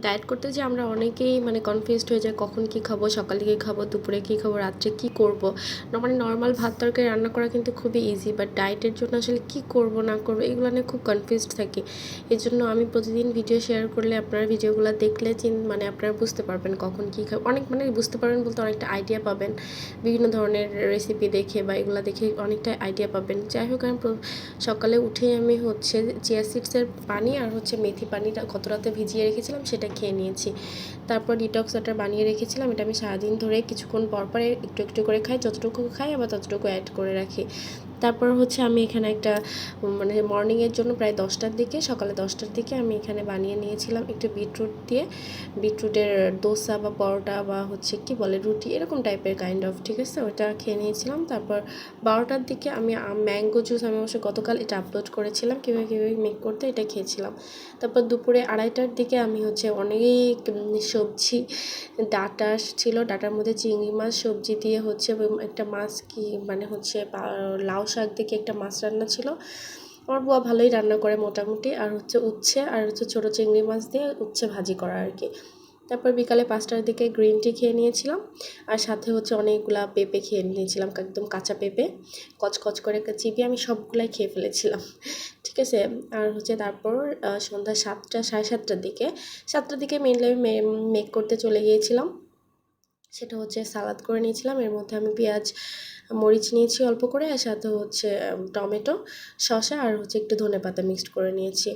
Diet করতে যে আমরা অনেকেই মানে কনফিউজড হয়ে যায়, কখন কী খাবো, সকালে কী খাবো, দুপুরে কী খাবো, রাত্রে কী করবো। মানে নর্মাল ভাত তরকারি রান্না করা কিন্তু খুবই ইজি, বাট ডায়েটের জন্য আসলে কী করবো না করবো এগুলো নিয়ে খুব কনফিউজড থাকি। এই জন্য আমি প্রতিদিন ভিডিও শেয়ার করলে আপনারা ভিডিওগুলো দেখলে মানে আপনারা বুঝতে পারবেন কখন কী খাবো, অনেক মানে বুঝতে পারবেন বলতে অনেকটা আইডিয়া পাবেন বিভিন্ন ধরনের রেসিপি দেখে বা এগুলো দেখে অনেকটা আইডিয়া পাবেন। যাই হোক, আমি সকালে উঠেই আমি হচ্ছে চিয়া সিডসের পানি আর হচ্ছে মেথি পানিটা গত রাতে ভিজিয়ে রেখেছিলাম, সেটা খেয়ে নিয়েছি। তারপর ডিটক্স ওয়াটার বানিয়ে রেখেছিলাম, এটা আমি সারাদিন ধরে কিছুক্ষণ পরে একটু একটু করে খাই, যতটুকু খাই আবার ততটুকু অ্যাড করে রাখি। তারপর হচ্ছে আমি এখানে একটা মানে মর্নিংয়ের জন্য প্রায় 10টার দিকে, সকালে 10টার দিকে আমি এখানে বানিয়ে নিয়েছিলাম একটু বিটরুট দিয়ে, বিটরুটের দোসা বা পরোটা বা হচ্ছে কি বলে রুটি এরকম টাইপের কাইন্ড অফ, ঠিক আছে, ওটা খেয়ে নিয়েছিলাম। তারপর 12টার দিকে আমি ম্যাঙ্গো জুস, আমি অবশ্য গতকাল এটা আপলোড করেছিলাম কীভাবে কীভাবে মেক করতে, এটা খেয়েছিলাম। তারপর দুপুরে 2:30টার দিকে আমি হচ্ছে অনেক সবজি, ডাঁটা ছিল, ডাঁটার মধ্যে চিংড়ি মাছ সবজি দিয়ে হচ্ছে একটা মাছ কি মানে হচ্ছে লাউ শাক থেকে একটা মাছ রান্না ছিল। আমার বুয়া ভালোই রান্না করে মোটামুটি, আর হচ্ছে উচ্ছে আর হচ্ছে ছোটো চিংড়ি মাছ দিয়ে উচ্ছে ভাজি করা আর কি। তারপর বিকালে 5টার দিকে গ্রিন টি খেয়ে নিয়েছিলাম, আর সাথে হচ্ছে অনেকগুলা পেঁপে খেয়ে নিয়েছিলাম, একদম কাঁচা পেঁপে কচকচ করে চিবিয়ে আমি সবগুলাই খেয়ে ফেলেছিলাম, ঠিক আছে। আর হচ্ছে তারপর সন্ধ্যা 7টা 7:30টার দিকে, 7টার দিকে মেনলি আমি মেক করতে চলে গিয়েছিলাম। সেটা হচ্ছে সালাদ করে নিয়েছিলাম, এর মধ্যে আমি পেঁয়াজ মরিচ নিয়েছি অল্প করে, আর সাথে হচ্ছে টমেটো, শসা আর হচ্ছে একটু ধনেপাতা মিক্সড করে নিয়েছি।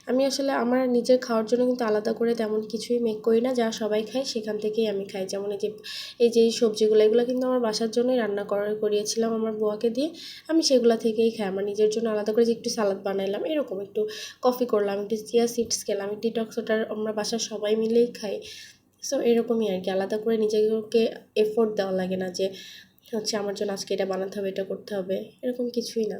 আমি আসলে আমার নিজের খাওয়ার জন্য কিন্তু আলাদা করে তেমন কিছুই মেক করি না, যা সবাই খায় সেখান থেকেই আমি খাই। যেমন এই যে সবজিগুলো, এগুলো কিন্তু আমার বাসার জন্যই রান্না করিয়েছিলাম আমার বুয়াকে দিয়ে, আমি সেগুলো থেকেই খাই। আমার নিজের জন্য আলাদা করে যে একটু সালাদ বানাইলাম এরকম, একটু কফি করলাম, একটু চিয়া সিডস খেলাম, ডিটক্স ওয়াটার আমরা বাসার সবাই মিলেই খাই। সো এরকমই আর কি, আলাদা করে নিজেকে এফোর্ট দেওয়া লাগে না যে হচ্ছে আমার জন্য আজকে এটা বানাতে হবে, এটা করতে হবে, এরকম কিছুই না।